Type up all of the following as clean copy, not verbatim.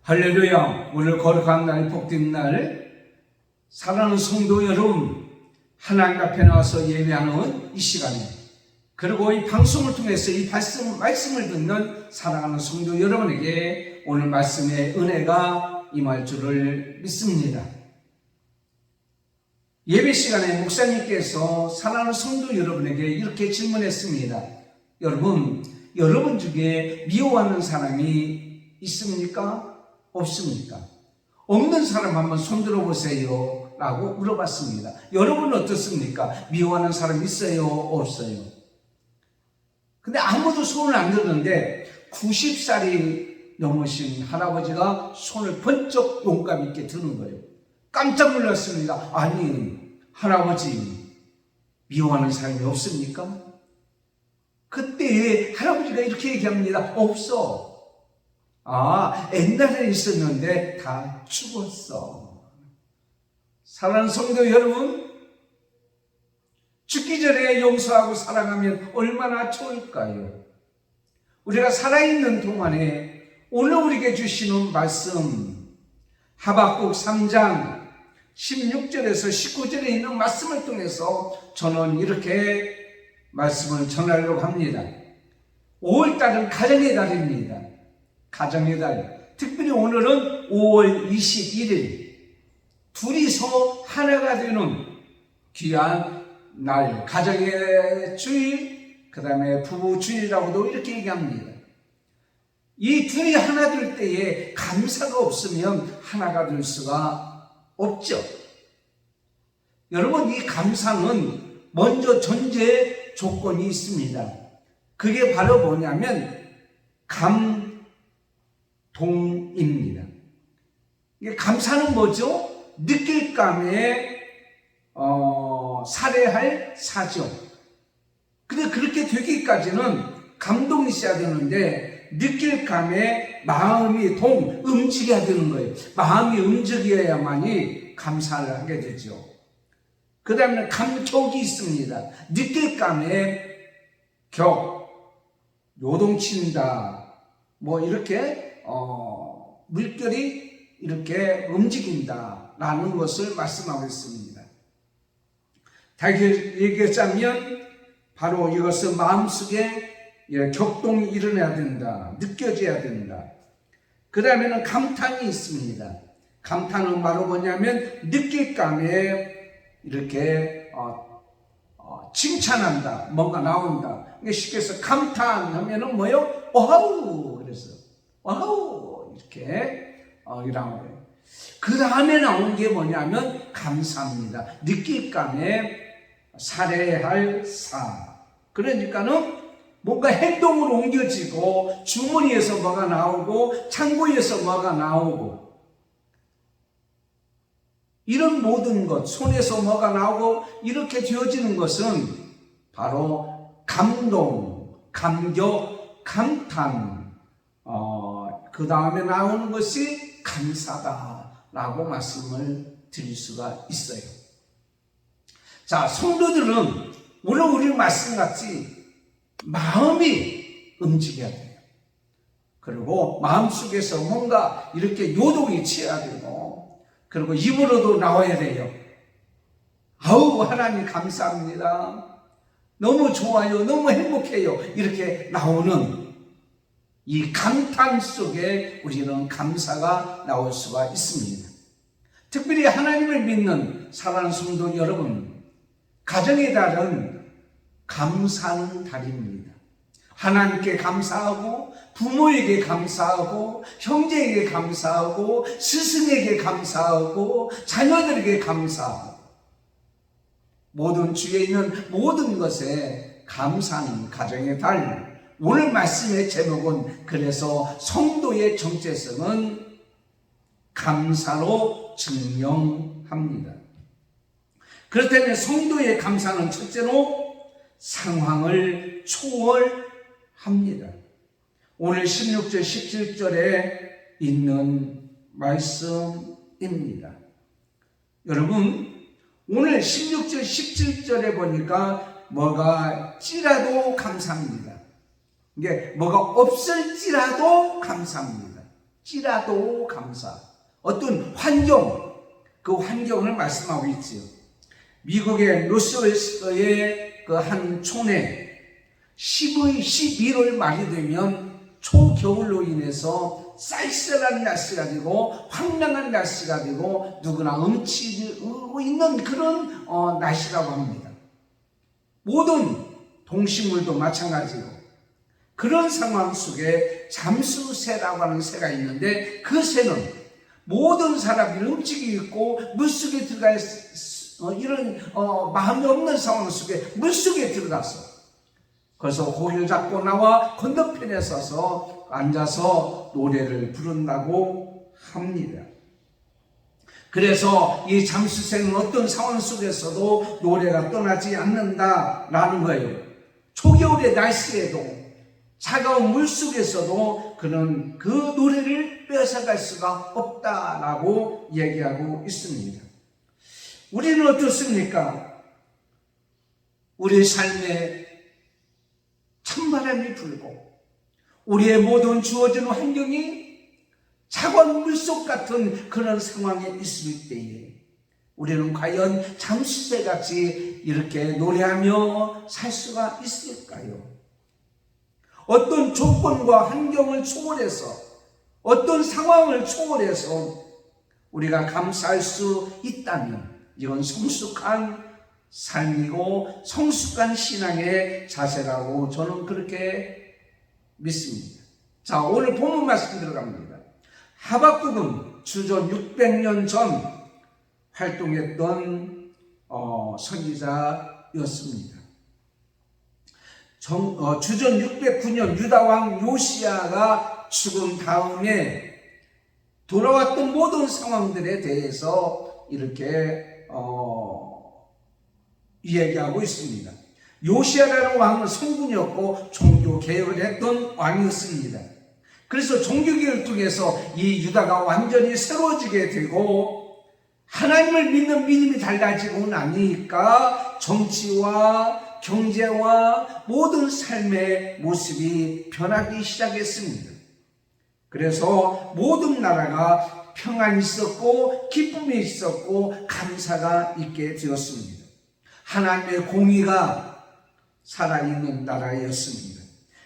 할렐루야. 오늘 거룩한 날, 복된 날, 사랑하는 성도 여러분, 하나님 앞에 나와서 예배하는 이 시간에, 그리고 이 방송을 통해서 이 말씀을 듣는 사랑하는 성도 여러분에게 오늘 말씀의 은혜가 임할 줄을 믿습니다. 예배 시간에 목사님께서 사랑하는 성도 여러분에게 이렇게 질문했습니다. 여러분 중에 미워하는 사람이 있습니까? 없습니까? 없는 사람 한번 손들어 보세요 라고 물어봤습니다. 여러분은 어떻습니까? 미워하는 사람 있어요? 없어요? 근데 아무도 손을 안 들었는데 90살이 넘으신 할아버지가 손을 번쩍 용감 있게 드는 거예요. 깜짝 놀랐습니다. 아니, 할아버지, 미워하는 사람이 없습니까? 그때 할아버지가 이렇게 얘기합니다. 없어. 옛날에 있었는데 다 죽었어. 사랑하는 성도 여러분, 죽기 전에 용서하고 사랑하면 얼마나 좋을까요? 우리가 살아있는 동안에 오늘 우리에게 주시는 말씀, 하박국 3장 16절에서 19절에 있는 말씀을 통해서 저는 이렇게 말씀을 전하려고 합니다. 5월달은 가정의 달입니다. 가정의 달. 특별히 오늘은 5월 21일. 둘이서 하나가 되는 귀한 날. 가정의 주일, 그 다음에 부부 주일이라고도 이렇게 얘기합니다. 이 둘이 하나 될 때에 감사가 없으면 하나가 될 수가 없죠. 여러분, 이 감사는 먼저 전제 조건이 있습니다. 그게 바로 뭐냐면 감동입니다. 감사는 뭐죠? 느낄 감에 살해할 사죠. 근데 그렇게 되기까지는 감동이 있어야 되는데 느낄 감에 마음이 움직여야 되는 거예요. 마음이 움직여야만이 감사를 하게 되죠. 그 다음에 감격이 있습니다. 느낄 감에 요동친다. 이렇게 물결이 이렇게 움직인다 라는 것을 말씀하고 있습니다. 다시 얘기하자면 바로 이것은 마음속에 격동이 일어나야 된다. 느껴져야 된다. 그 다음에는 감탄이 있습니다. 감탄은 바로 뭐냐면 느낄 감에 이렇게 칭찬한다. 뭔가 나온다. 쉽게 해서 감탄하면은 뭐요? 와우! 그래서 와우! 이렇게 이런 거예요. 그 다음에 나온 게 뭐냐면 감사입니다. 느낄 감에 살해할 사. 그러니까는 뭔가 행동으로 옮겨지고 주머니에서 뭐가 나오고 창고에서 뭐가 나오고 이런 모든 것, 손에서 뭐가 나오고 이렇게 되어지는 것은 바로 감동, 감격, 감탄, 그 다음에 나오는 것이 감사다라고 말씀을 드릴 수가 있어요. 자, 성도들은 오늘 우리 말씀같이 마음이 움직여야 돼요. 그리고 마음속에서 뭔가 이렇게 요동이 치여야 되고, 그리고 입으로도 나와야 돼요. 하나님 감사합니다. 너무 좋아요. 너무 행복해요. 이렇게 나오는 이 감탄 속에 우리는 감사가 나올 수가 있습니다. 특별히 하나님을 믿는 사랑하는 성도 여러분, 가정의 달은 감사하는 달입니다. 하나님께 감사하고 부모에게 감사하고 형제에게 감사하고 스승에게 감사하고 자녀들에게 감사하고 모든 주위에 있는 모든 것에 감사하는 가정의 달. 오늘 말씀의 제목은 그래서 성도의 정체성은 감사로 증명합니다. 그렇다면 성도의 감사는 첫째로 상황을 초월합니다. 오늘 16절, 17절에 있는 말씀입니다. 여러분, 오늘 16절, 17절에 보니까 뭐가 찌라도 감사합니다. 이게 뭐가 없을지라도 감사합니다. 찌라도 감사. 어떤 환경, 그 환경을 말씀하고 있지요. 미국의 로스웰스의 그 한 촌에 11월 말이 되면 초겨울로 인해서 쌀쌀한 날씨가 되고 황량한 날씨가 되고 누구나 움츠리고 있는 그런 날씨라고 합니다. 모든 동식물도 마찬가지로 그런 상황 속에 잠수새라고 하는 새가 있는데, 그 새는 모든 사람이 움직이고 있고 물속에 들어갈 이런 마음이 없는 상황 속에 물속에 들어가서, 그래서 고기를 잡고 나와 건너편에 서서 앉아서 노래를 부른다고 합니다. 그래서 이 잠수새는 어떤 상황 속에서도 노래가 떠나지 않는다라는 거예요. 초겨울의 날씨에도 차가운 물속에서도 그는 그 노래를 뺏어갈 수가 없다라고 얘기하고 있습니다. 우리는 어떻습니까? 우리 삶에 찬바람이 불고 우리의 모든 주어진 환경이 차가운 물속 같은 그런 상황에 있을 때에 우리는 과연 잠수새같이 이렇게 노래하며 살 수가 있을까요? 어떤 조건과 환경을 초월해서, 어떤 상황을 초월해서 우리가 감사할 수 있다면 이건 성숙한 삶이고 성숙한 신앙의 자세라고 저는 그렇게 믿습니다. 자, 오늘 본문 말씀 들어갑니다. 하박국은 주전 600년 전 활동했던 선지자였습니다. 주전 609년 유다왕 요시야가 죽은 다음에 돌아왔던 모든 상황들에 대해서 이렇게 이야기하고 있습니다. 요시야라는 왕은 성군이었고 종교개혁을 했던 왕이었습니다. 그래서 종교개혁을 통해서 이 유다가 완전히 새로워지게 되고 하나님을 믿는 믿음이 달라지고 나니까 정치와 경제와 모든 삶의 모습이 변하기 시작했습니다. 그래서 모든 나라가 평안이 있었고 기쁨이 있었고 감사가 있게 되었습니다. 하나님의 공의가 살아있는 나라였습니다.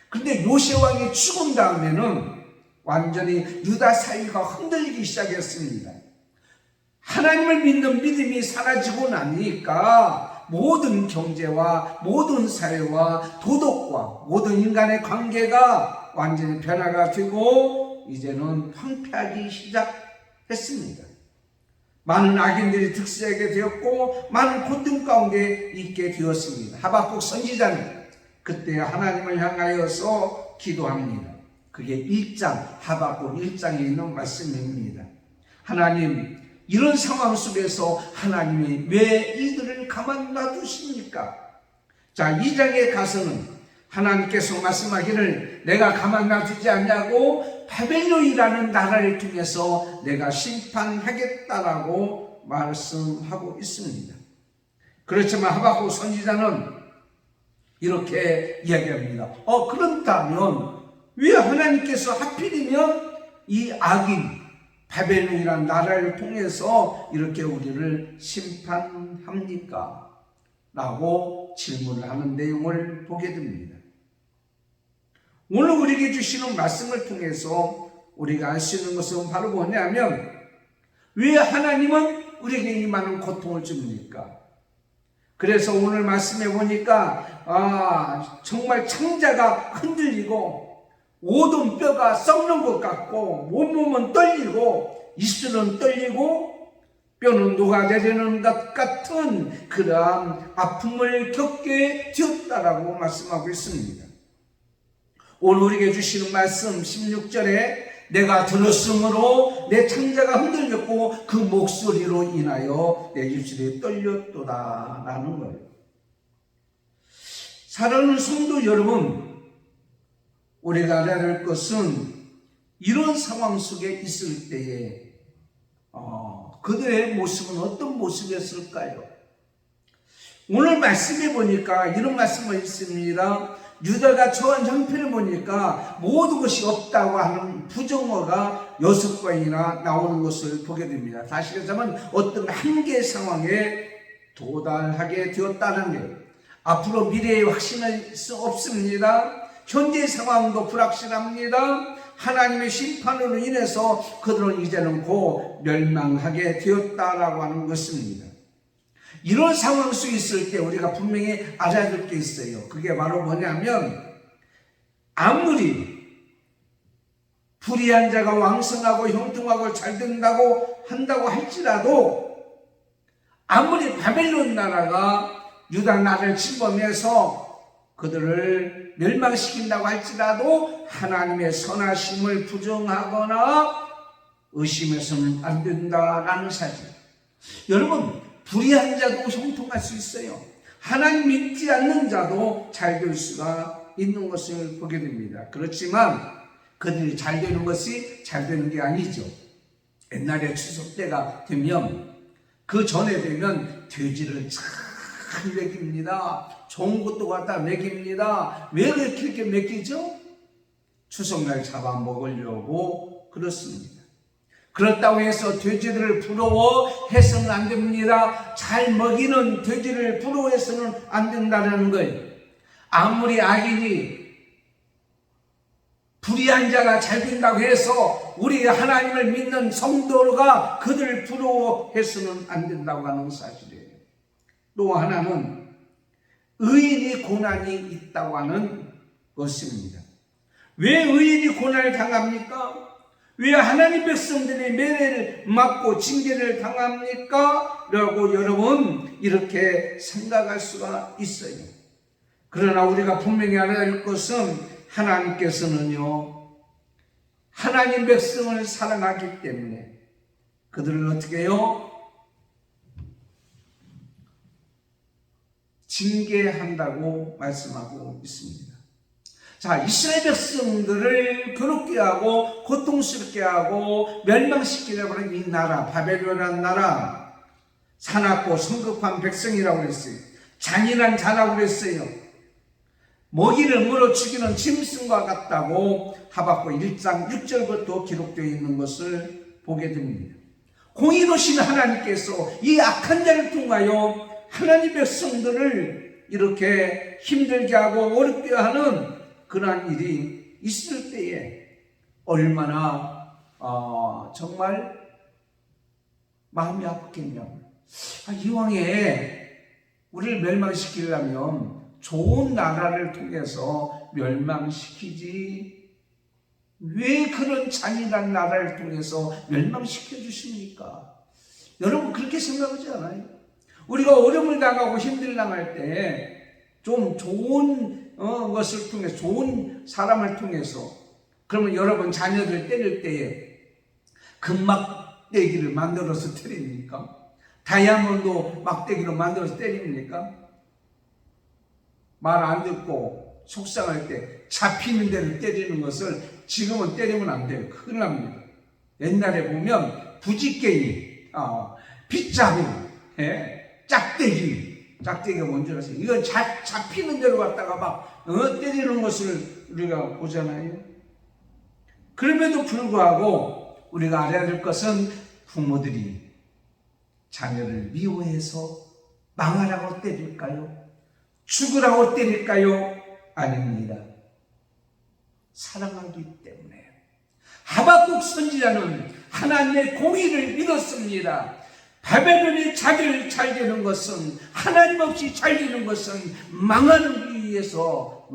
그런데 요시야 왕이 죽은 다음에는 완전히 유다 사회가 흔들리기 시작했습니다. 하나님을 믿는 믿음이 사라지고 나니까 모든 경제와 모든 사회와 도덕과 모든 인간의 관계가 완전히 변화가 되고 이제는 황폐하기 시작했습니다. 많은 악인들이 득세하게 되었고 많은 고통 가운데 있게 되었습니다. 하박국 선지자는 그때 하나님을 향하여서 기도합니다. 그게 1장, 하박국 1장에 있는 말씀입니다. 하나님, 이런 상황 속에서 하나님이 왜 이들을 가만 놔두십니까? 자, 2장에 가서는 하나님께서 말씀하기를 내가 가만 놔두지 않냐고 바벨론이라는 나라를 통해서 내가 심판하겠다라고 말씀하고 있습니다. 그렇지만 하박국 선지자는 이렇게 이야기합니다. 그렇다면 왜 하나님께서 하필이면 이 악인 바벨론이라는 나라를 통해서 이렇게 우리를 심판합니까? 라고 질문을 하는 내용을 보게 됩니다. 오늘 우리에게 주시는 말씀을 통해서 우리가 알 수 있는 것은 바로 뭐냐면 왜 하나님은 우리에게 이 많은 고통을 줍니까? 그래서 오늘 말씀해 보니까 정말 창자가 흔들리고 모든 뼈가 썩는 것 같고 온몸은 떨리고 입술은 떨리고 뼈는 녹아내리는 것 같은 그러한 아픔을 겪게 되었다라고 말씀하고 있습니다. 오늘 우리에게 주시는 말씀 16절에 내가 들었으므로 내 창자가 흔들렸고 그 목소리로 인하여 내 입술이 떨렸도다 라는 거예요. 사랑하는 성도 여러분, 우리가 알아야 할 것은 이런 상황 속에 있을 때에 그들의 모습은 어떤 모습이었을까요? 오늘 말씀해 보니까 이런 말씀이 있습니다. 유다가 처한 형편을 보니까 모든 것이 없다고 하는 부정어가 6번이나 나오는 것을 보게 됩니다. 다시 말하자면 어떤 한계 상황에 도달하게 되었다는 것. 앞으로 미래의 확신할 수 없습니다. 현재 상황도 불확실합니다. 하나님의 심판으로 인해서 그들은 이제는 곧 멸망하게 되었다라고 하는 것입니다. 이런 상황 속에 있을 때 우리가 분명히 알아야 될 게 있어요. 그게 바로 뭐냐면, 아무리 불의한 자가 왕성하고 형통하고 잘 된다고 한다고 할지라도, 아무리 바벨론 나라가 유다 나라를 침범해서 그들을 멸망시킨다고 할지라도 하나님의 선하심을 부정하거나 의심해서는 안 된다라는 사실. 여러분, 불의한 자도 형통할 수 있어요. 하나님 믿지 않는 자도 잘 될 수가 있는 것을 보게 됩니다. 그렇지만 그들이 잘 되는 것이 잘 되는 게 아니죠. 옛날에 추석 때가 되면, 그 전에 되면 돼지를 잘 먹입니다. 좋은 것도 갖다 먹입니다. 왜 이렇게 먹이죠? 추석날 잡아먹으려고 그렇습니다. 그렇다고 해서 돼지들을 부러워해서는 안 됩니다. 잘 먹이는 돼지를 부러워해서는 안 된다는 거예요. 아무리 악인이 불의한 자가 잘 된다고 해서 우리 하나님을 믿는 성도가 그들을 부러워해서는 안 된다고 하는 사실이에요. 또 하나는 의인이 고난이 있다고 하는 것입니다. 왜 의인이 고난을 당합니까? 왜 하나님 백성들이 매를 맞고 징계를 당합니까? 라고 여러분 이렇게 생각할 수가 있어요. 그러나 우리가 분명히 알아야 할 것은, 하나님께서는요, 하나님 백성을 사랑하기 때문에 그들을 어떻게 해요? 징계한다고 말씀하고 있습니다. 자, 이스라엘 백성들을 괴롭게 하고 고통스럽게 하고 멸망시키려고 하는 이 나라, 바벨론이라는 나라, 사납고 성급한 백성이라고 그랬어요. 잔인한 자라고 그랬어요. 먹이를 물어 죽이는 짐승과 같다고 하박국 1장 6절부터 기록되어 있는 것을 보게 됩니다. 공의로신 하나님께서 이 악한 자를 통하여 하나님 백성들을 이렇게 힘들게 하고 어렵게 하는 그러한 일이 있을 때에 얼마나 정말 마음이 아프겠냐. 이왕에 우리를 멸망시키려면 좋은 나라를 통해서 멸망시키지, 왜 그런 잔인한 나라를 통해서 멸망시켜 주십니까? 여러분 그렇게 생각하지 않아요? 우리가 어려움을 당하고 힘들 당할 때 좀 좋은 것을 통해서, 좋은 사람을 통해서, 그러면 여러분 자녀들 때릴 때에 금막대기를 만들어서 때립니까? 다이아몬드 막대기로 만들어서 때립니까? 말 안 듣고 속상할 때 잡히는 대로 때리는 것을 지금은 때리면 안 돼요. 큰일 납니다. 옛날에 보면 부지깽이, 빗자루, 짝대기가 뭔지 아세요? 이건 잡히는 대로 갖다가 막 때리는 것을 우리가 보잖아요. 그럼에도 불구하고 우리가 알아야 될 것은, 부모들이 자녀를 미워해서 망하라고 때릴까요? 죽으라고 때릴까요? 아닙니다. 사랑하기 때문에. 하박국 선지자는 하나님의 공의를 믿었습니다. 바벨론이 자기를 잘 되는 것은, 하나님 없이 잘 되는 것은 망하기 위해서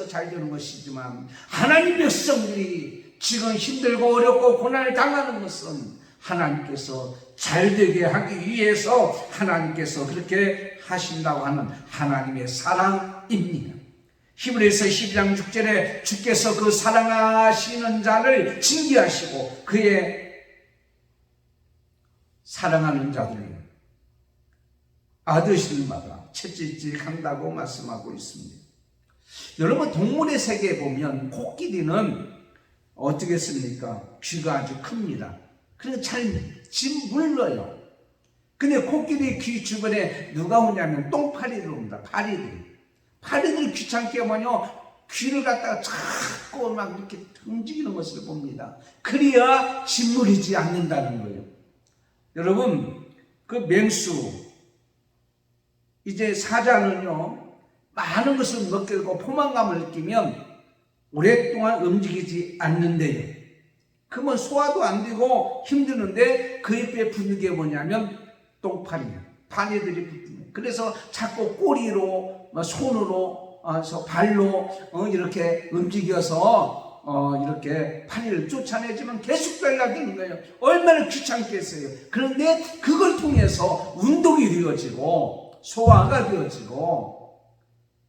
잘 되는 것이지만, 하나님 백성들이 지금 힘들고 어렵고 고난을 당하는 것은 하나님께서 잘 되게 하기 위해서 하나님께서 그렇게 하신다고 하는 하나님의 사랑입니다. 히브리서 12장 6절에 주께서 그 사랑하시는 자를 징계하시고 그의 사랑하는 자들을 아드실마다 채찍질 한다고 말씀하고 있습니다. 여러분 동물의 세계에 보면 코끼리는 어떻겠습니까? 귀가 아주 큽니다. 그래서 잘 짓물러요. 근데 코끼리 귀 주변에 누가 오냐면 똥파리들 옵니다. 파리들 귀찮게 하면요 귀를 갖다가 자꾸 막 이렇게 움직이는 것을 봅니다. 그래야 짓무리지 않는다는 거예요. 여러분, 그 맹수, 이제 사자는요, 많은 것을 느끼고 포만감을 느끼면 오랫동안 움직이지 않는데요. 그러면 소화도 안 되고 힘드는데 그 옆에 붙는 게 뭐냐면 똥파리예요. 파리들이 붙는. 그래서 자꾸 꼬리로, 손으로, 발로 이렇게 움직여서 이렇게 파리를 쫓아내지만 계속 달라드는 거예요. 얼마나 귀찮겠어요. 그런데 그걸 통해서 운동이 되어지고 소화가 되어지고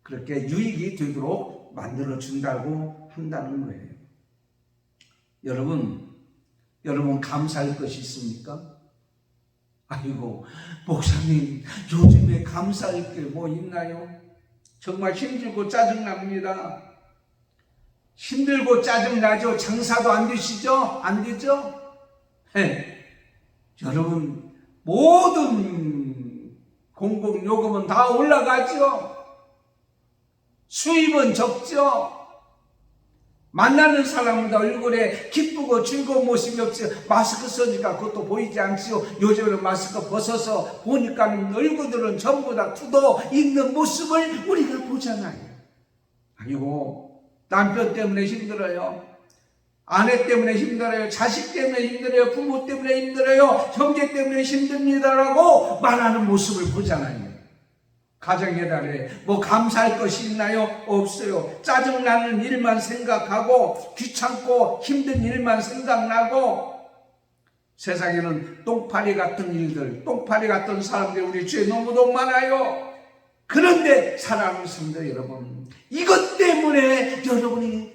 그렇게 유익이 되도록 만들어준다고 한다는 거예요. 여러분 감사할 것이 있습니까? 아이고, 목사님, 요즘에 감사할 게 뭐 있나요? 정말 힘들고 짜증납니다. 힘들고 짜증나죠? 장사도 안 되시죠? 안 되죠? 네. 여러분, 모든 공공요금은 다 올라가죠? 수입은 적죠? 만나는 사람마다 얼굴에 기쁘고 즐거운 모습이 없죠. 마스크 쓰니까 그것도 보이지 않지요. 요즘은 마스크 벗어서 보니까 얼굴들은 전부 다 굳어 있는 모습을 우리가 보잖아요. 아이고, 남편 때문에 힘들어요. 아내 때문에 힘들어요. 자식 때문에 힘들어요. 부모 때문에 힘들어요. 형제 때문에 힘듭니다라고 말하는 모습을 보잖아요. 가정의 달에 뭐 감사할 것이 있나요? 없어요. 짜증나는 일만 생각하고 귀찮고 힘든 일만 생각나고 세상에는 똥파리 같은 일들, 똥파리 같은 사람들이 우리 주위에 너무도 많아요. 그런데 사랑하는 성도 여러분, 이것 때문에 여러분이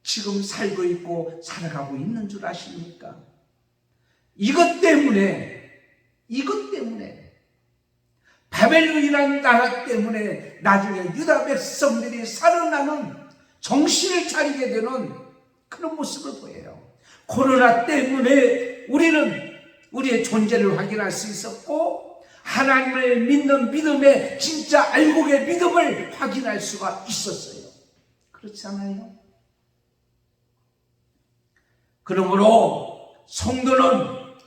지금 살고 있고 살아가고 있는 줄 아십니까? 이것 때문에 바벨론이라는 나라 때문에 나중에 유다 백성들이 살아나는 정신을 차리게 되는 그런 모습을 보여요. 코로나 때문에 우리는 우리의 존재를 확인할 수 있었고 하나님을 믿는 믿음의 진짜 알곡의 믿음을 확인할 수가 있었어요. 그렇지 않아요? 그러므로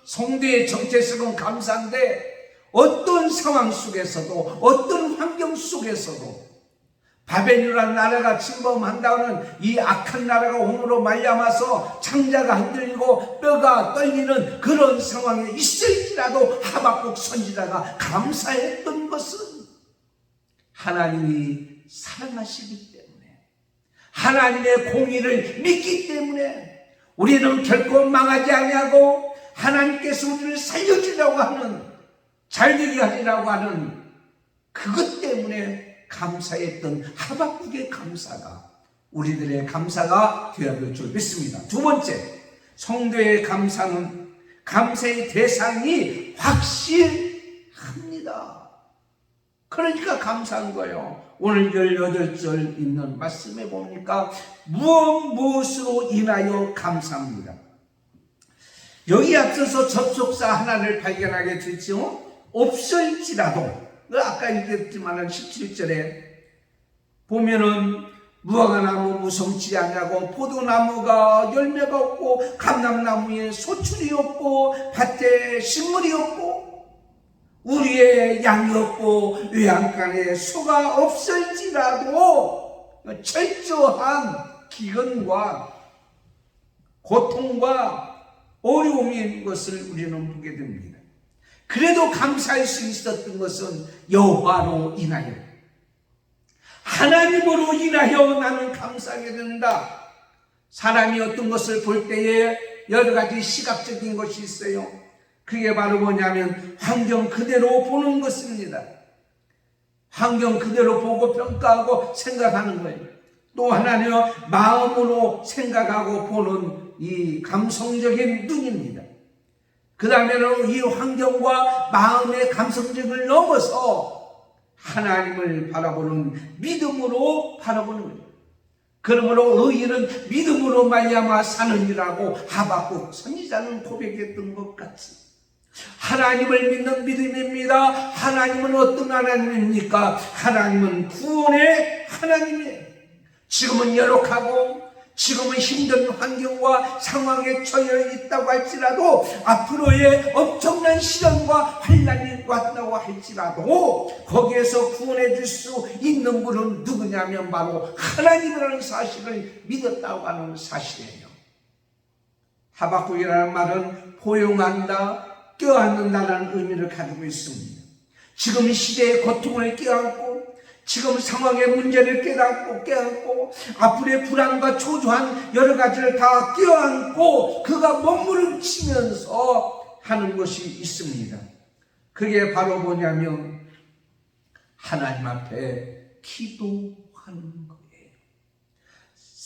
성도의 정체성은 감사인데 어떤 상황 속에서도 어떤 환경 속에서도 바벨론이라는 나라가 침범한다는 이 악한 나라가 옴으로 말미암아서 창자가 흔들리고 뼈가 떨리는 그런 상황에 있을지라도 하박국 선지자가 감사했던 것은 하나님이 사랑하시기 때문에 하나님의 공의를 믿기 때문에 우리는 결코 망하지 아니하고 하나님께서 우리를 살려주려고 하는 잘되게 하리라고 하는 그것 때문에 감사했던 하박국의 감사가 우리들의 감사가 되어야 될 줄 믿습니다. 두 번째, 성도의 감사는 감사의 대상이 확실합니다. 그러니까 감사한 거예요. 오늘 18절 있는 말씀에 보니까 무엇으로 인하여 감사합니다. 여기 앞서서 접속사 하나를 발견하게 되죠. 없을지라도, 아까 얘기했지만 17절에 보면은 무화과나무 무성치 않냐고 포도나무가 열매가 없고 감람나무에 소출이 없고 밭에 식물이 없고 우리의 양이 없고 외양간에 소가 없을지라도 철저한 기근과 고통과 어려움인 것을 우리는 보게 됩니다. 그래도 감사할 수 있었던 것은 여호와로 인하여, 하나님으로 인하여 나는 감사하게 된다. 사람이 어떤 것을 볼 때에 여러 가지 시각적인 것이 있어요. 그게 바로 뭐냐면 환경 그대로 보는 것입니다. 환경 그대로 보고 평가하고 생각하는 거예요. 또 하나는 마음으로 생각하고 보는 이 감성적인 눈입니다. 그 다음에는 이 환경과 마음의 감성적을 넘어서 하나님을 바라보는 믿음으로 바라보는 거예요. 그러므로 의인은 믿음으로 말미암아 사느니라고 하박국 선지자는 고백했던 것 같이 하나님을 믿는 믿음입니다. 하나님은 어떤 하나님입니까? 하나님은 구원의 하나님이에요. 지금은 열악하고 지금은 힘든 환경과 상황에 처해 있다고 할지라도 앞으로의 엄청난 시련과 환난이 왔다고 할지라도 거기에서 구원해 줄 수 있는 분은 누구냐면 바로 하나님이라는 사실을 믿었다고 하는 사실이에요. 하박국이라는 말은 포용한다, 껴안는다라는 의미를 가지고 있습니다. 지금 시대의 고통을 껴안고 지금 상황의 문제를 깨닫고 앞으로의 불안과 초조한 여러 가지를 다 껴안고 그가 몸부림치면서 하는 것이 있습니다. 그게 바로 뭐냐면 하나님 앞에 기도하는 거예요.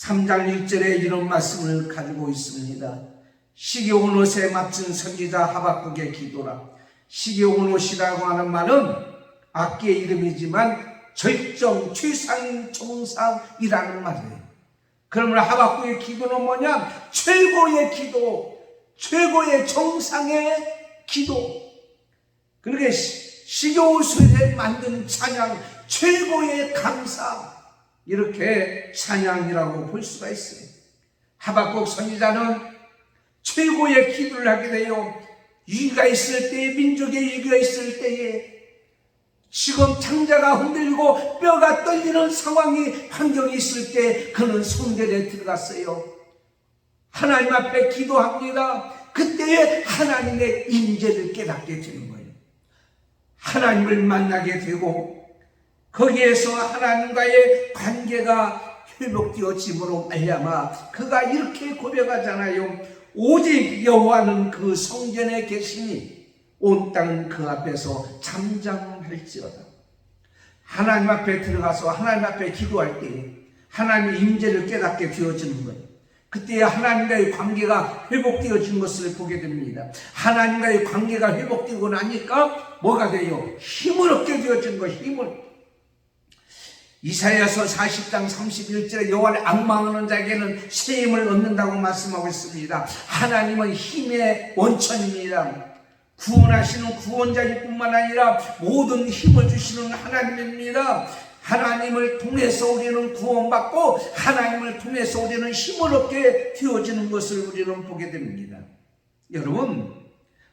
3장 1절에 이런 말씀을 가지고 있습니다. 시기 온 옷에 맞춘 선지자 하박국의 기도라. 시기 온 옷이라고 하는 말은 악기의 이름이지만 절정, 최상, 정상이라는 말이에요. 그러면 하박국의 기도는 뭐냐? 최고의 기도, 최고의 정상의 기도. 그러니까 시교수에 만든 찬양, 최고의 감사, 이렇게 찬양이라고 볼 수가 있어요. 하박국 선지자는 최고의 기도를 하게 돼요. 위기가 있을 때에, 민족의 위기가 있을 때에, 지금 창자가 흔들리고 뼈가 떨리는 상황이, 환경이 있을 때 그는 성전에 들어갔어요. 하나님 앞에 기도합니다. 그때에 하나님의 임재를 깨닫게 되는 거예요. 하나님을 만나게 되고 거기에서 하나님과의 관계가 회복되어짐으로 말미암아 그가 이렇게 고백하잖아요. 오직 여호와는 그 성전에 계시니 온 땅은 그 앞에서 잠잠할지어다. 하나님 앞에 들어가서 하나님 앞에 기도할 때 하나님의 임재를 깨닫게 되어지는 거예요. 그때 하나님과의 관계가 회복되어진 것을 보게 됩니다. 하나님과의 관계가 회복되고 나니까 뭐가 돼요? 힘을 얻게 되어진 거예요. 힘을. 이사야서 40장 31절에 여호와를 앙망하는 자에게는 새 힘을 얻는다고 말씀하고 있습니다. 하나님은 힘의 원천입니다. 구원하시는 구원자일 뿐만 아니라 모든 힘을 주시는 하나님입니다. 하나님을 통해서 우리는 구원받고 하나님을 통해서 우리는 힘을 얻게 되어지는 것을 우리는 보게 됩니다. 여러분,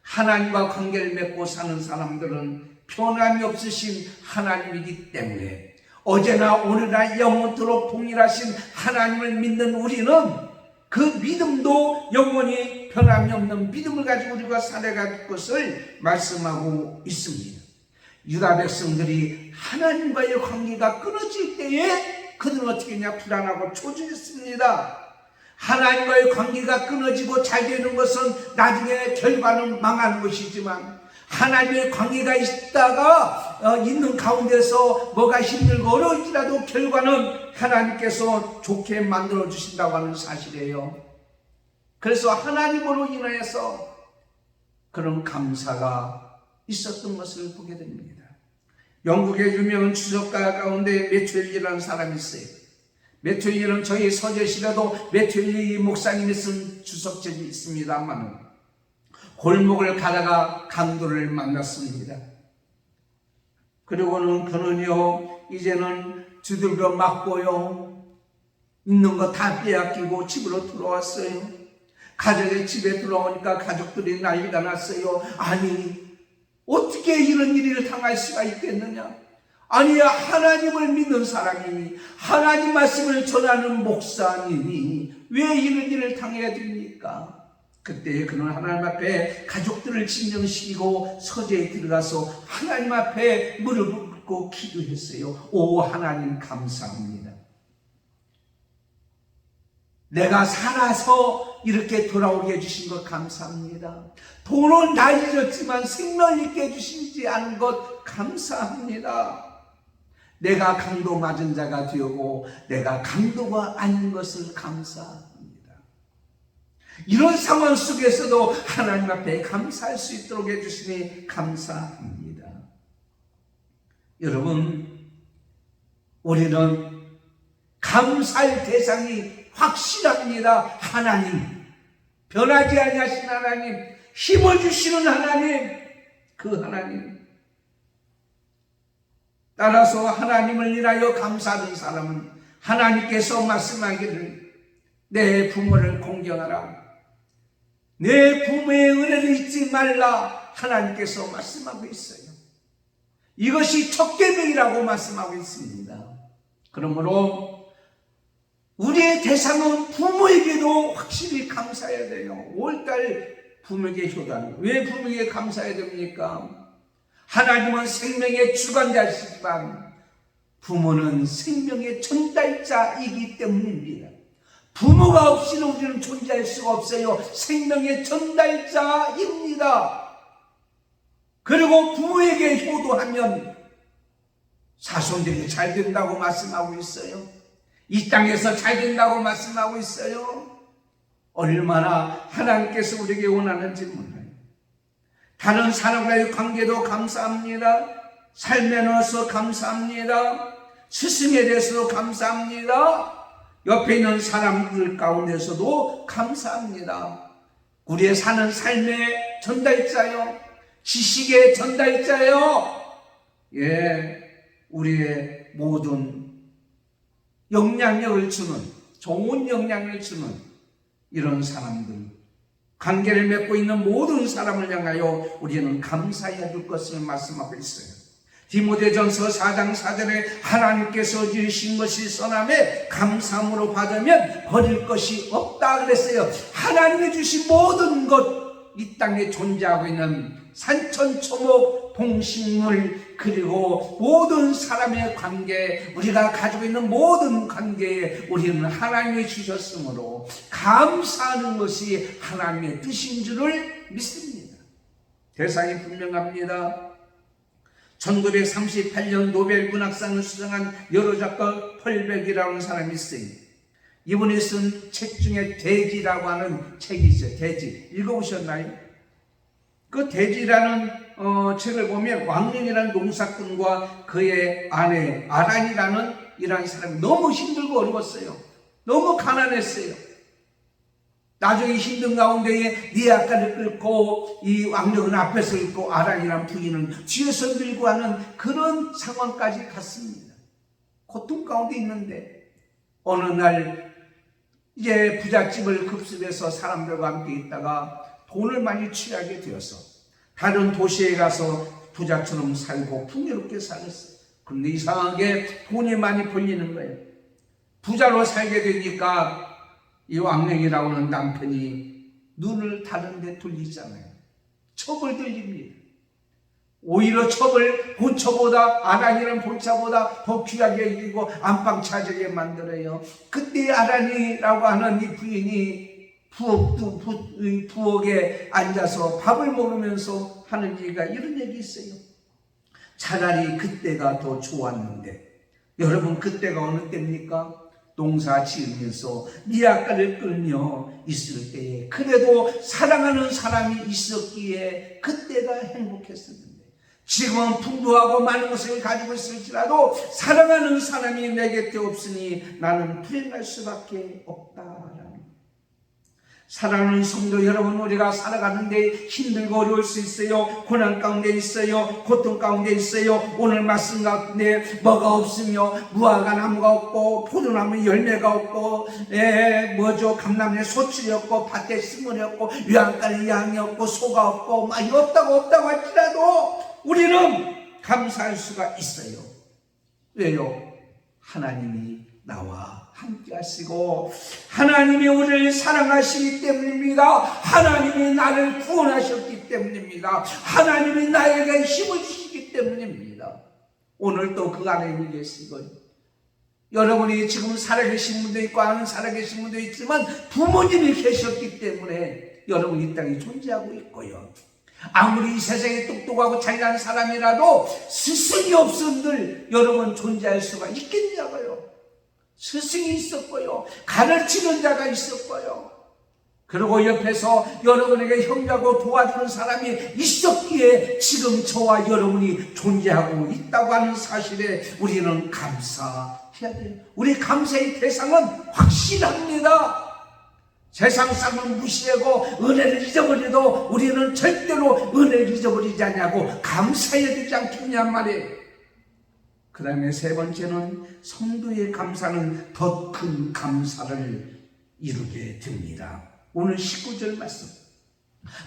하나님과 관계를 맺고 사는 사람들은 변함이 없으신 하나님이기 때문에 어제나 오늘나 영원토록 동일하신 하나님을 믿는 우리는 그 믿음도 영원히 변함이 없는 믿음을 가지고 우리가 살아갈 것을 말씀하고 있습니다. 유다 백성들이 하나님과의 관계가 끊어질 때에 그들은 어떻게 했냐? 불안하고 초조했습니다. 하나님과의 관계가 끊어지고 잘 되는 것은 나중에 결과는 망하는 것이지만 하나님의 관계가 있다가 있는 가운데서 뭐가 힘들고 어려울지라도 결과는 하나님께서 좋게 만들어 주신다고 하는 사실이에요. 그래서 하나님으로 인하여서 그런 감사가 있었던 것을 보게 됩니다. 영국의 유명한 주석가 가운데 매튜엘리라는 사람이 있어요. 매튜엘리는 저희 서재실에도 매튜엘리 목사님이 쓴 주석책이 있습니다만 골목을 가다가 강도를 만났습니다. 그리고는 그는요 이제는 두들겨 맞고요 있는 거 다 빼앗기고 집으로 들어왔어요. 가족의 집에 들어오니까 가족들이 난리가 났어요. 아니 어떻게 이런 일을 당할 수가 있겠느냐? 아니 하나님을 믿는 사람이 하나님 말씀을 전하는 목사님이 왜 이런 일을 당해야 됩니까? 그때 그는 하나님 앞에 가족들을 진정시키고 서재에 들어가서 하나님 앞에 무릎을 꿇고 기도했어요. 오 하나님 감사합니다. 내가 살아서 이렇게 돌아오게 해주신 것 감사합니다. 돈은 다 잃었지만 생명을 잃게 해주시지 않은 것 감사합니다. 내가 강도 맞은 자가 되고 내가 강도가 아닌 것을 감사합니다. 이런 상황 속에서도 하나님 앞에 감사할 수 있도록 해주시니 감사합니다. 여러분, 우리는 감사할 대상이 확실합니다. 하나님, 변하지 아니하신 하나님, 힘을 주시는 하나님, 그 하나님. 따라서 하나님을 인하여 감사하는 사람은 하나님께서 말씀하기를 내 부모를 공경하라, 내 부모의 은혜를 잊지 말라 하나님께서 말씀하고 있어요. 이것이 첫 계명이라고 말씀하고 있습니다. 그러므로 우리의 대상은 부모에게도 확실히 감사해야 돼요. 5월달 부모에게 효단. 왜 부모에게 감사해야 됩니까? 하나님은 생명의 주관자시지만 부모는 생명의 전달자이기 때문입니다. 부모가 없이는 우리는 존재할 수가 없어요. 생명의 전달자입니다. 그리고 부모에게 효도하면 자손들이 잘 된다고 말씀하고 있어요. 이 땅에서 잘 된다고 말씀하고 있어요. 얼마나 하나님께서 우리에게 원하는지 몰라요. 다른 사람과의 관계도 감사합니다. 삶에 넣어서 감사합니다. 스승에 대해서도 감사합니다. 옆에 있는 사람들 가운데서도 감사합니다. 우리의 사는 삶의 전달자요, 지식의 전달자요, 우리의 모든 영향력을 주는, 좋은 영향을 주는 이런 사람들, 관계를 맺고 있는 모든 사람을 향하여 우리는 감사해야 될 것을 말씀하고 있어요. 디모데전서 4장 4절에 하나님께서 주신 것이 선함에 감사함으로 받으면 버릴 것이 없다 그랬어요. 하나님이 주신 모든 것, 이 땅에 존재하고 있는 산천초목 동식물, 그리고 모든 사람의 관계, 우리가 가지고 있는 모든 관계에 우리는 하나님이 주셨으므로 감사하는 것이 하나님의 뜻인 줄을 믿습니다. 대상이 분명합니다. 1938년 노벨 문학상을 수상한 여러 작가 펄백이라는 사람이 있어요. 이분이 쓴 책 중에 돼지라고 하는 책이 있어요. 돼지. 읽어보셨나요? 그 돼지라는 책을 보면 왕릉이라는 농사꾼과 그의 아내 아란이라는 이라는 사람이 너무 힘들고 어려웠어요. 너무 가난했어요. 나중에 힘든 가운데에 니아까를 끌고 이 왕릉은 앞에서 있고 아란이라는 부인은 뒤에서 밀고 하는 그런 상황까지 갔습니다. 고통 가운데 있는데 어느 날 이제 부잣집을 급습해서 사람들과 함께 있다가 돈을 많이 취하게 되어서 다른 도시에 가서 부자처럼 살고 풍요롭게 살았어요. 그런데 이상하게 돈이 많이 벌리는 거예요. 부자로 살게 되니까 이 왕릉이라고 하는 남편이 눈을 다른 데 돌리잖아요. 첩을 들립니다. 오히려 첩을 본처보다, 아란이라는 본처보다 더 귀하게 여기고 안방 차지게 만들어요. 그때 아란이라고 하는 이 부인이 부엌에 앉아서 밥을 먹으면서 하는 얘기가 이런 얘기 있어요. 차라리 그때가 더 좋았는데. 여러분, 그때가 어느 때입니까? 농사 지으면서 니아까를 끌며 있을 때에 그래도 사랑하는 사람이 있었기에 그때가 행복했었는데, 지금은 풍부하고 많은 것을 가지고 있을지라도 사랑하는 사람이 내 곁에 없으니 나는 불행할 수밖에 없다라는. 사랑하는 성도 여러분, 우리가 살아가는데 힘들고 어려울 수 있어요. 고난 가운데 있어요. 고통 가운데 있어요. 오늘 말씀 가운데 뭐가 없으며 무화과 나무가 없고 포도나무 열매가 없고 감나무에 소출이 없고 밭에 식물이 없고 유황가에 양이 없고 소가 없고 막 없다고 할지라도 우리는 감사할 수가 있어요. 왜요? 하나님이 나와 함께 하시고 하나님이 우리를 사랑하시기 때문입니다. 하나님이 나를 구원하셨기 때문입니다. 하나님이 나에게 힘을 주시기 때문입니다. 오늘도 그 안에 계시고, 여러분이 지금 살아계신 분도 있고 안 살아계신 분도 있지만 부모님이 계셨기 때문에 여러분 이 땅에 존재하고 있고요. 아무리 이 세상에 똑똑하고 잘난 사람이라도 스승이 없은들 여러분 존재할 수가 있겠냐고요. 스승이 있었고요. 가르치는 자가 있었고요. 그리고 옆에서 여러분에게 협력하고 도와주는 사람이 있었기에 지금 저와 여러분이 존재하고 있다고 하는 사실에 우리는 감사해야 돼요. 우리 감사의 대상은 확실합니다. 세상 사람은 무시하고 은혜를 잊어버려도 우리는 절대로 은혜를 잊어버리지 않냐고 감사해야 되지 않겠냐 말이에요. 그 다음에 세 번째는 성도의 감사는 더 큰 감사를 이루게 됩니다. 오늘 19절 말씀.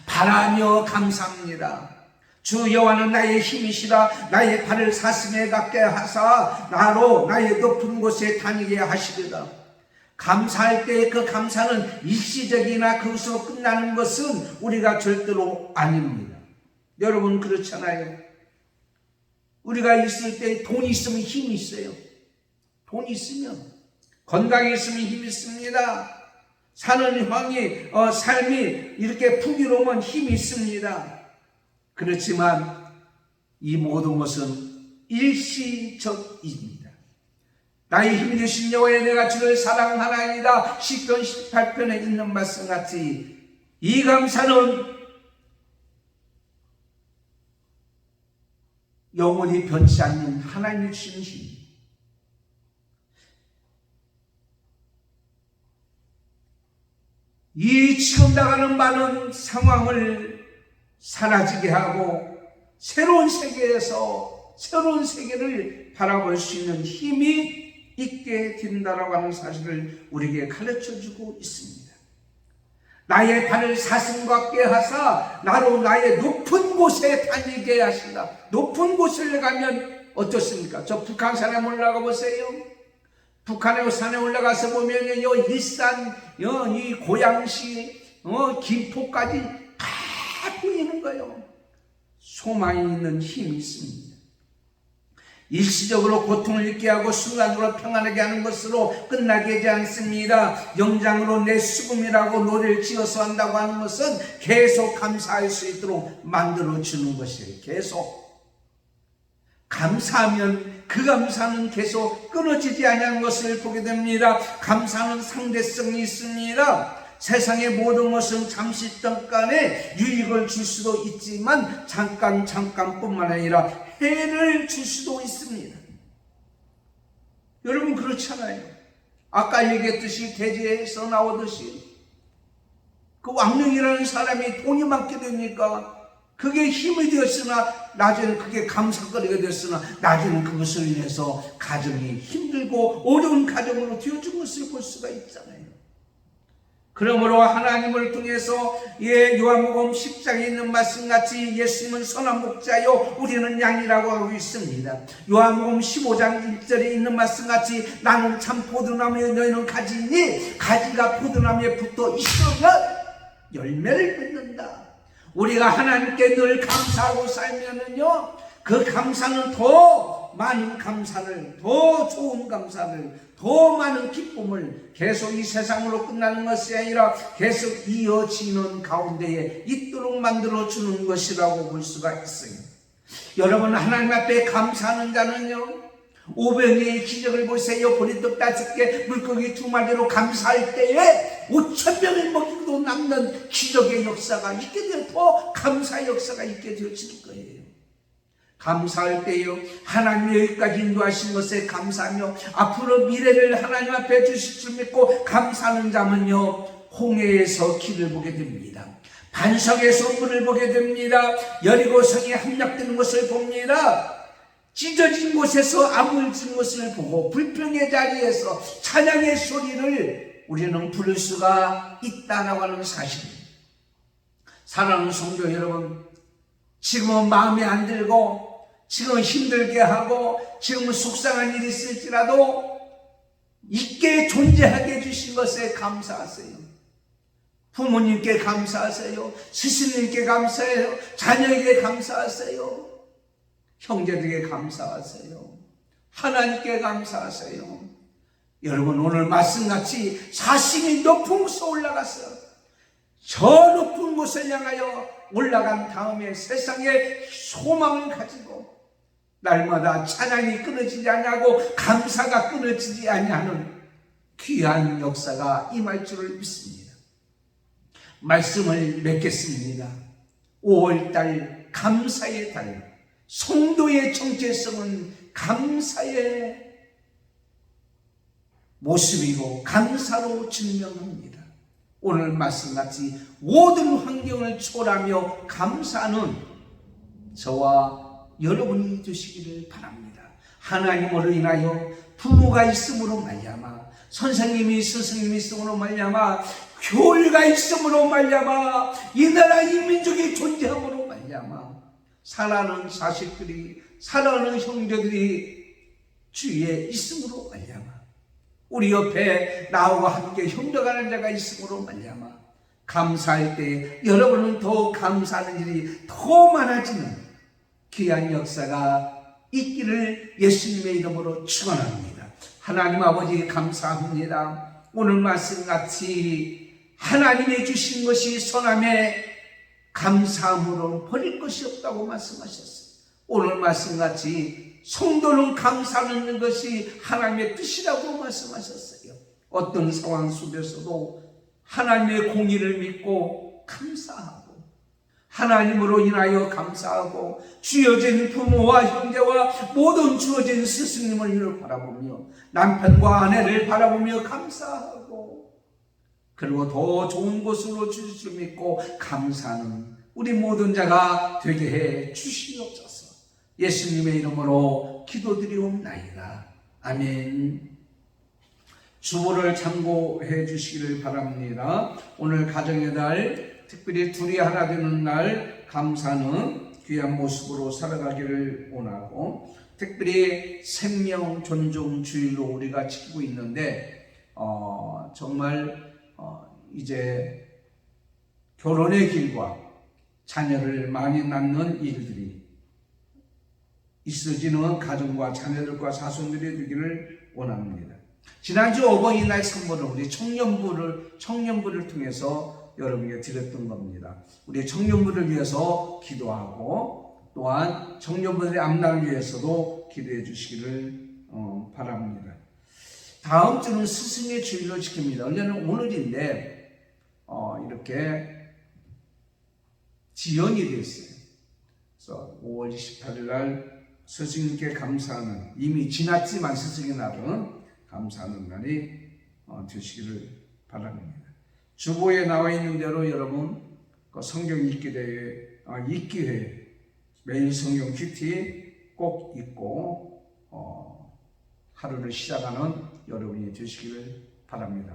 바라며 감사합니다. 주 여호와는 나의 힘이시라. 나의 발을 사슴에 닿게 하사 나로 나의 높은 곳에 다니게 하시리라. 감사할 때 그 감사는 일시적이나 거기서 끝나는 것은 우리가 절대로 아닙니다. 여러분 그렇잖아요. 우리가 있을 때 돈이 있으면 힘이 있어요. 돈이 있으면, 건강이 있으면 힘이 있습니다. 사는 삶이 이렇게 풍요로우면 힘이 있습니다. 그렇지만 이 모든 것은 일시적입니다. 나의 힘이 되신 여호와여 내가 주를 사랑하나이다. 시편 18편에 있는 말씀같이 이 감사는 영원히 변치 않는 하나님이 주시는 힘. 이 지금 나가는 많은 상황을 사라지게 하고 새로운 세계에서 새로운 세계를 바라볼 수 있는 힘이 있게 된다라고 하는 사실을 우리에게 가르쳐주고 있습니다. 나의 발을 사슴 같게 하사 나로 나의 높은 곳에 다니게 하신다. 높은 곳을 가면 어떻습니까? 저 북한산에 올라가 보세요. 북한의 산에 올라가서 보면 일산, 이 고양시, 김포까지 다 보이는 거예요. 소망이 있는 힘이 있습니다. 일시적으로 고통을 잊게 하고 순간으로 평안하게 하는 것으로 끝나게 하지 않습니다. 영장으로 내 수금이라고 노래를 지어서 한다고 하는 것은 계속 감사할 수 있도록 만들어주는 것이에요. 계속 감사하면 그 감사는 계속 끊어지지 않는 것을 보게 됩니다. 감사는 상대성이 있습니다. 세상의 모든 것은 잠시 잠깐의 유익을 줄 수도 있지만 잠깐뿐만 아니라 해를 줄 수도 있습니다. 여러분 그렇잖아요. 아까 얘기했듯이 대제에서 나오듯이 그 왕릉이라는 사람이 돈이 많게 되니까 그게 힘이 되었으나 나중에는 그게 감사거리가 되었으나 나중에는 그것을 위해서 가정이 힘들고 어려운 가정으로 되어준 것을 볼 수가 있잖아요. 그러므로 하나님을 통해서 요한복음 10장에 있는 말씀같이 예수님은 선한 목자요 우리는 양이라고 하고 있습니다. 요한복음 15장 1절에 있는 말씀같이 나는 참 포도나무에 너희는 가지니 가지가 포도나무에 붙어 있으면 열매를 맺는다. 우리가 하나님께 늘 감사하고 살면은요 그 감사는 더 많은 감사를, 더 좋은 감사를, 더 많은 기쁨을 계속 이 세상으로 끝나는 것이 아니라 계속 이어지는 가운데에 있도록 만들어주는 것이라고 볼 수가 있어요. 여러분 하나님 앞에 감사하는 자는요 500개의 기적을 보세요. 보리떡 5개, 물고기 2마리로 감사할 때에 5,000명을 먹이고도 남는 기적의 역사가 있게 되어 더 감사의 역사가 있게 되어질 거예요. 감사할 때요 하나님이 여기까지 인도하신 것에 감사하며 앞으로 미래를 하나님 앞에 주실 줄 믿고 감사하는 자면요 홍해에서 길을 보게 됩니다. 반석에서 물을 보게 됩니다. 여리고성이 함락되는 것을 봅니다. 찢어진 곳에서 아물진 것을 보고 불평의 자리에서 찬양의 소리를 우리는 부를 수가 있다라고 하는 사실입니다. 사랑하는 성도 여러분, 지금은 마음에 안 들고 지금은 힘들게 하고 지금은 속상한 일이 있을지라도 있게 존재하게 해주신 것에 감사하세요. 부모님께 감사하세요. 스승님께 감사해요. 자녀에게 감사하세요. 형제들에게 감사하세요. 하나님께 감사하세요. 여러분 오늘 말씀같이 사심이 높은 곳에 올라가서 저 높은 곳을 향하여 올라간 다음에 세상에 소망을 가지고 날마다 찬양이 끊어지지 않냐고 감사가 끊어지지 않냐는 귀한 역사가 임할 줄을 믿습니다. 말씀을 맺겠습니다. 5월달 감사의 달, 성도의 정체성은 감사의 모습이고 감사로 증명합니다. 오늘 말씀같이 모든 환경을 초월하며 감사하는 저와 여러분이 되시기를 바랍니다. 하나님으로 인하여 부모가 있음으로 말미암아, 선생님이 스승님이 있음으로 말미암아, 교회가 있음으로 말미암아, 이 나라 이 민족이 존재함으로 말미암아, 사랑하는 자식들이, 사랑하는 형제들이 주위에 있음으로 말미암아, 우리 옆에 나와 함께 협력하는 자가 있음으로 말미암아, 감사할 때 여러분은 더 감사하는 일이 더 많아지는 귀한 역사가 있기를 예수님의 이름으로 축원합니다. 하나님 아버지 감사합니다. 오늘 말씀같이 하나님이 주신 것이 선함에 감사함으로 버릴 것이 없다고 말씀하셨어요. 오늘 말씀같이 성도는 감사하는 것이 하나님의 뜻이라고 말씀하셨어요. 어떤 상황 속에서도 하나님의 공의를 믿고 감사하고, 하나님으로 인하여 감사하고, 주어진 부모와 형제와 모든 주어진 스승님을 바라보며, 남편과 아내를 바라보며 감사하고, 그리고 더 좋은 곳으로 주실 줄 믿고 감사하는 우리 모든 자가 되게 해 주시옵소서. 예수님의 이름으로 기도드리옵나이다. 아멘. 주보를 참고해 주시기를 바랍니다. 오늘 가정의 달, 특별히 둘이 하나 되는 날 감사는 귀한 모습으로 살아가기를 원하고, 특별히 생명 존중 주일로 우리가 지키고 있는데, 정말 이제 결혼의 길과 자녀를 많이 낳는 일들이 있어지는 가정과 자녀들과 자손들이 되기를 원합니다. 지난주 어버이날 선물을 우리 청년부를 통해서 여러분에게 드렸던 겁니다. 우리 청년부를 위해서 기도하고, 또한 청년부들의 앞날을 위해서도 기도해 주시기를 바랍니다. 다음 주는 스승의 주일로 지킵니다. 원래는 오늘인데 이렇게 지연이 됐어요. 그래서 5월 28일 날 스승님께 감사하는, 이미 지났지만 스승의 날은 감사하는 날이 되시기를 바랍니다. 주보에 나와 있는 대로 여러분 성경 읽기 회에 매일 성경 큐티 꼭 읽고 하루를 시작하는 여러분이 되시기를 바랍니다.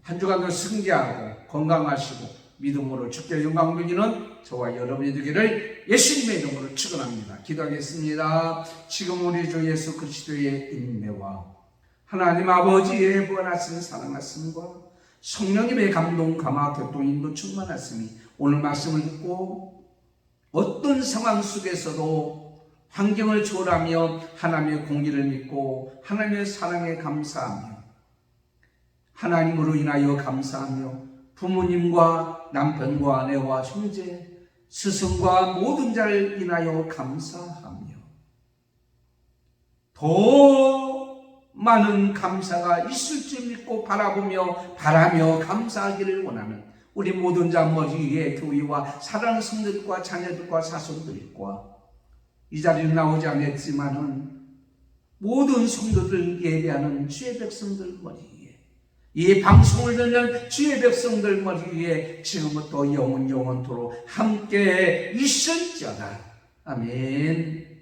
한 주간도 승리하고 건강하시고 믿음으로 주께 영광 돌리는 저와 여러분이 되기를 예수님의 이름으로 축원합니다. 기도하겠습니다. 지금 우리 주 예수 그리스도의 인내와 하나님 아버지의 무한하신 사랑하심과 성령님의 감동, 감화, 교통, 인도 충만하심이 오늘 말씀을 듣고 어떤 상황 속에서도 환경을 초월하며 하나님의 공의를 믿고 하나님의 사랑에 감사하며, 하나님으로 인하여 감사하며, 부모님과 남편과 아내와 형제, 스승과 모든 자를 인하여 감사하며, 더 많은 감사가 있을 줄 믿고 바라며 감사하기를 원하는 우리 모든 자 머리 위에 교회와 사랑하는 성도들과 자녀들과 자손들과 이 자리에 나오지 않았지만은 모든 성도들 예배하는 주의 백성들 머리 위에, 이 방송을 듣는 주의 백성들 머리 위에 지금부터 영원토록 함께 있을지어다. 아멘.